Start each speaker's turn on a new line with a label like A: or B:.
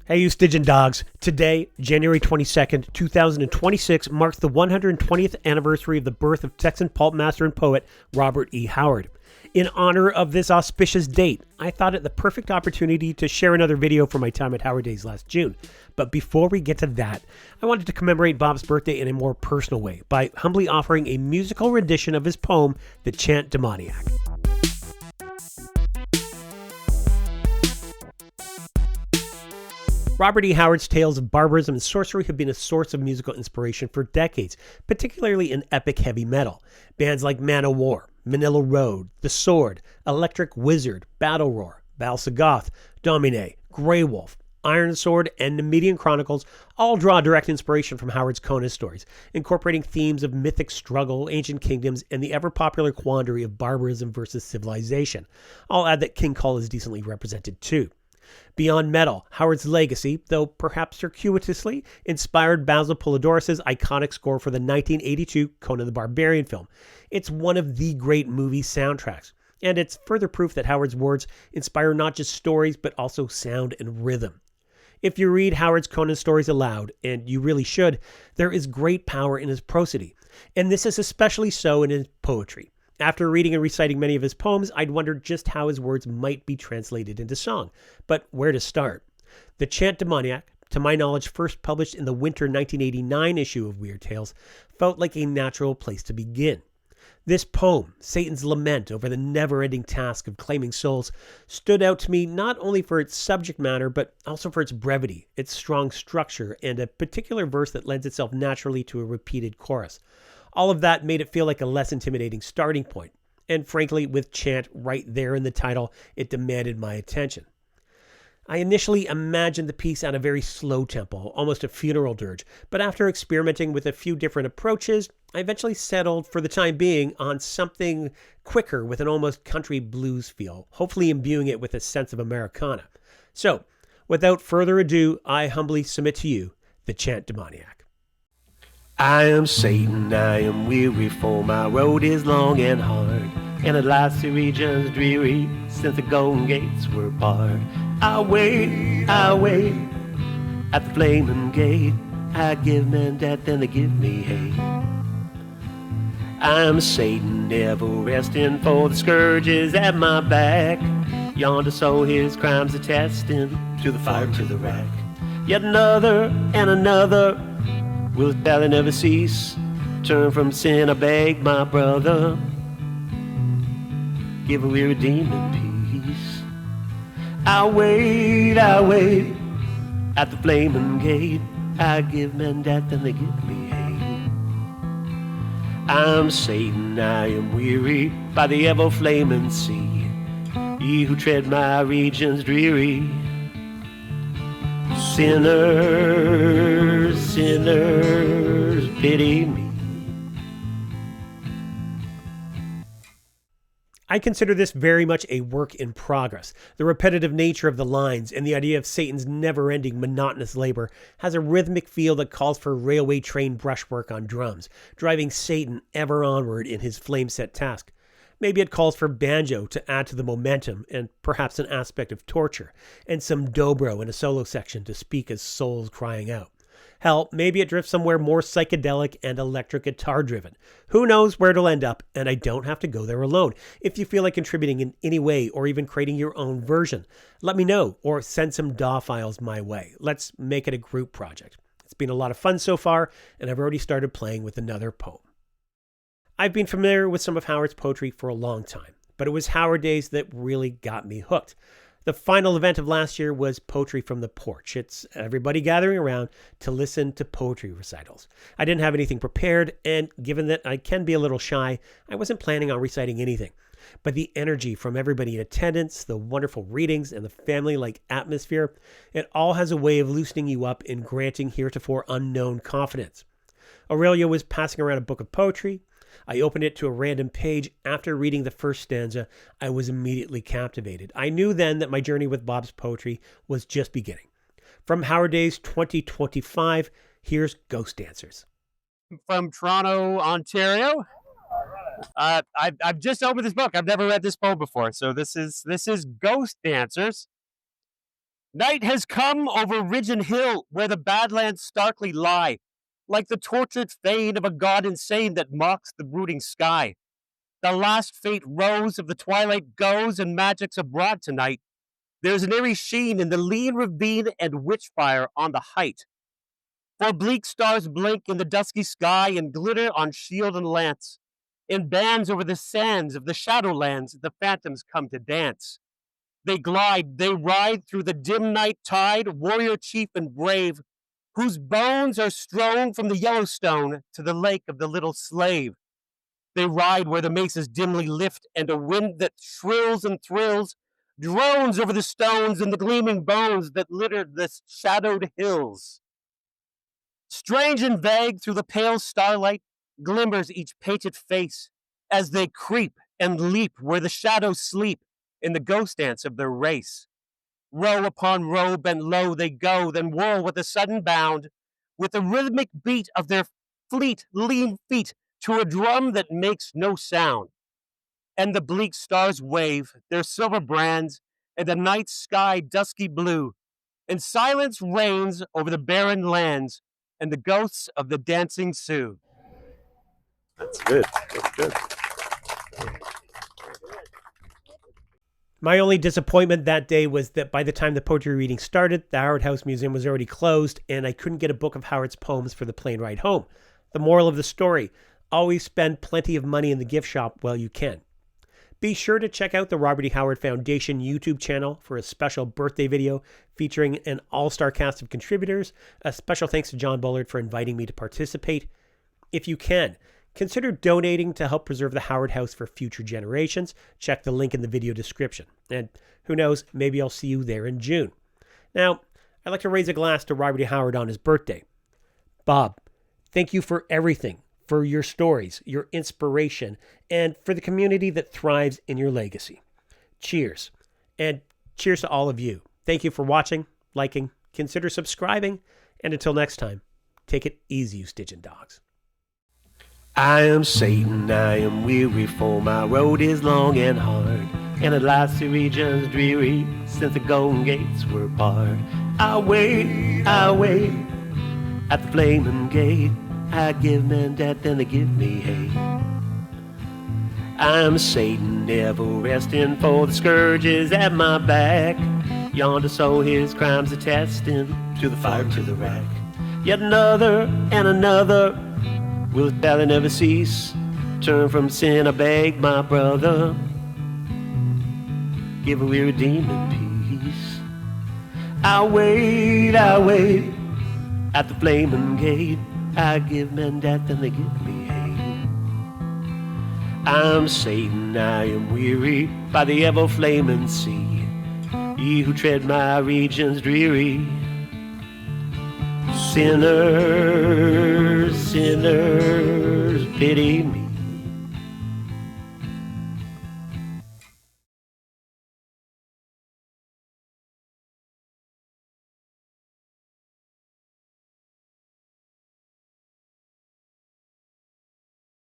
A: Hey, you Stygian dogs. Today, January 22nd, 2026, marks the 120th anniversary of the birth of Texan pulp master and poet Robert E. Howard. In honor of this auspicious date, I thought it the perfect opportunity to share another video from my time at Howard Days last June. But before we get to that, I wanted to commemorate Bob's birthday in a more personal way by humbly offering a musical rendition of his poem, The Chant Demoniac. Robert E. Howard's tales of barbarism and sorcery have been a source of musical inspiration for decades, particularly in epic heavy metal. Bands like Manowar, Manilla Road, The Sword, Electric Wizard, Battleroar, Bal-Sagoth, Domine, Grey Wolf, Iron Sword, and Nemidian Chronicles all draw direct inspiration from Howard's Conan stories, incorporating themes of mythic struggle, ancient kingdoms, and the ever-popular quandary of barbarism versus civilization. I'll add that King Kull is decently represented too. Beyond metal, Howard's legacy, though perhaps circuitously, inspired Basil Poledouris' iconic score for the 1982 Conan the Barbarian film. It's one of the great movie soundtracks, and it's further proof that Howard's words inspire not just stories, but also sound and rhythm. If you read Howard's Conan stories aloud, and you really should, there is great power in his prosody, and this is especially so in his poetry. After reading and reciting many of his poems, I'd wondered just how his words might be translated into song, but where to start? The Chant Demoniac, to my knowledge first published in the winter 1989 issue of Weird Tales, felt like a natural place to begin. This poem, Satan's lament over the never-ending task of claiming souls, stood out to me not only for its subject matter, but also for its brevity, its strong structure, and a particular verse that lends itself naturally to a repeated chorus. All of that made it feel like a less intimidating starting point. And frankly, with chant right there in the title, it demanded my attention. I initially imagined the piece on a very slow tempo, almost a funeral dirge, but after experimenting with a few different approaches, I eventually settled, for the time being, on something quicker with an almost country blues feel, hopefully imbuing it with a sense of Americana. So, without further ado, I humbly submit to you, The Chant Demoniac.
B: I am Satan, I am weary, for my road is long and hard, and at last the region's dreary, since the golden gates were barred. I wait at the flaming gate. I give men death and they give me hate. I'm Satan, never resting, for the scourge is at my back. Yonder soul his crimes attesting, to the fire, to the rack. Yet another and another, will his belly never cease? Turn from sin, I beg my brother, give a weary demon peace. I wait at the flaming gate. I give men death and they give me hate. I'm Satan, I am weary by the ever-flaming sea. Ye who tread my regions dreary, sinners, sinners, pity me.
A: I consider this very much a work in progress. The repetitive nature of the lines and the idea of Satan's never-ending monotonous labor has a rhythmic feel that calls for railway train brushwork on drums, driving Satan ever onward in his flame-set task. Maybe it calls for banjo to add to the momentum and perhaps an aspect of torture, and some dobro in a solo section to speak as souls crying out. Hell, maybe it drifts somewhere more psychedelic and electric guitar driven. Who knows where it'll end up, and I don't have to go there alone. If you feel like contributing in any way or even creating your own version, let me know or send some DAW files my way. Let's make it a group project. It's been a lot of fun so far, and I've already started playing with another poem. I've been familiar with some of Howard's poetry for a long time, but it was Howard Days that really got me hooked. The final event of last year was Poetry from the Porch. It's everybody gathering around to listen to poetry recitals. I didn't have anything prepared, and given that I can be a little shy, I wasn't planning on reciting anything. But the energy from everybody in attendance, the wonderful readings, and the family-like atmosphere, it all has a way of loosening you up and granting heretofore unknown confidence. Aurelia was passing around a book of poetry. I opened it to a random page. After reading the first stanza, I was immediately captivated. I knew then that my journey with Bob's poetry was just beginning. From Howard Days 2025, here's Ghost Dancers.
C: From Toronto, Ontario. I've just opened this book. I've never read this poem before. So this is Ghost Dancers. Night has come over ridge and hill where the badlands starkly lie, like the tortured fane of a god insane that mocks the brooding sky. The last faint rose of the twilight goes, and magic's abroad tonight. There's an eerie sheen in the lean ravine and witchfire on the height. For bleak stars blink in the dusky sky and glitter on shield and lance. In bands over the sands of the shadowlands, the phantoms come to dance. They glide, they ride through the dim night tide, warrior chief and brave, whose bones are strown from the Yellowstone to the lake of the little slave. They ride where the mesas dimly lift, and a wind that shrills and thrills drones over the stones and the gleaming bones that litter the shadowed hills. Strange and vague through the pale starlight glimmers each painted face as they creep and leap where the shadows sleep in the ghost dance of their race. Row upon row bent low they go, then whirl with a sudden bound, with the rhythmic beat of their fleet, lean feet to a drum that makes no sound. And the bleak stars wave their silver brands in the night sky dusky blue, and silence reigns over the barren lands and the ghosts of the dancing Sioux.
B: That's good. That's good.
A: My only disappointment that day was that by the time the poetry reading started, the Howard House Museum was already closed, and I couldn't get a book of Howard's poems for the plane ride home. The moral of the story: always spend plenty of money in the gift shop while you can. Be sure to check out the Robert E. Howard Foundation YouTube channel for a special birthday video featuring an all-star cast of contributors. A special thanks to John Bullard for inviting me to participate. If you can, consider donating to help preserve the Howard House for future generations. Check the link in the video description. And who knows, maybe I'll see you there in June. Now, I'd like to raise a glass to Robert E. Howard on his birthday. Bob, thank you for everything, for your stories, your inspiration, and for the community that thrives in your legacy. Cheers. And cheers to all of you. Thank you for watching, liking, consider subscribing, and until next time, take it easy, you Stygian dogs.
B: I am Satan, I am weary, for my road is long and hard, and at last the region's dreary, since the golden gates were barred. I wait at the flaming gate. I give men death and they give me hate. I'm Satan, never resting, for the scourge is at my back. Yonder soul his crimes attesting, to the fire, to the rack. Yet another and another, will shall it never cease? Turn from sin, I beg my brother, give a weary demon peace. I wait at the flaming gate. I give men death and they give me hate. I'm Satan, I am weary by the ever-flaming sea. Ye who tread my regions dreary, sinners, pity me.